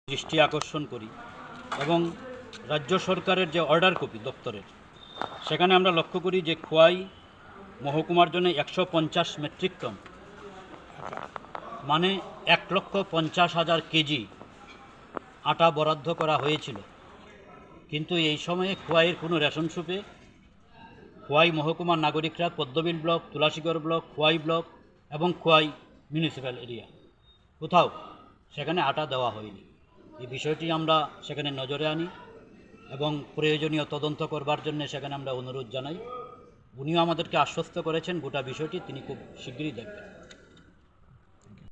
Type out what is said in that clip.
দৃষ্টি আকর্ষণ করি এবং রাজ্য সরকারের যে অর্ডার কপি দপ্তরের সেখানে আমরা লক্ষ্য করি যে খোয়াই মহকুমার জন্য 150 মেট্রিক টন মানে 1,50,000 কেজি আটা বরাদ্দ করা হয়েছিল, কিন্তু এই সময়ে খোয়াইয়ের কোনো রেশন শপে খোয়াই মহকুমার নাগরিকরা Padmabil block, Tulasigarh block, Khowai block এবং খোয়াই মিউনিসিপ্যাল এরিয়া কোথাও সেখানে আটা দেওয়া হয়নি। এই বিষয়টি আমরা সেখানে নজরে আনি এবং প্রয়োজনীয় তদন্ত করবার জন্য সেখানে আমরা অনুরোধ জানাই। উনিও আমাদেরকে আশ্বস্ত করেছেন গোটা বিষয়টি তিনি খুব শীঘ্রই দেখবেন।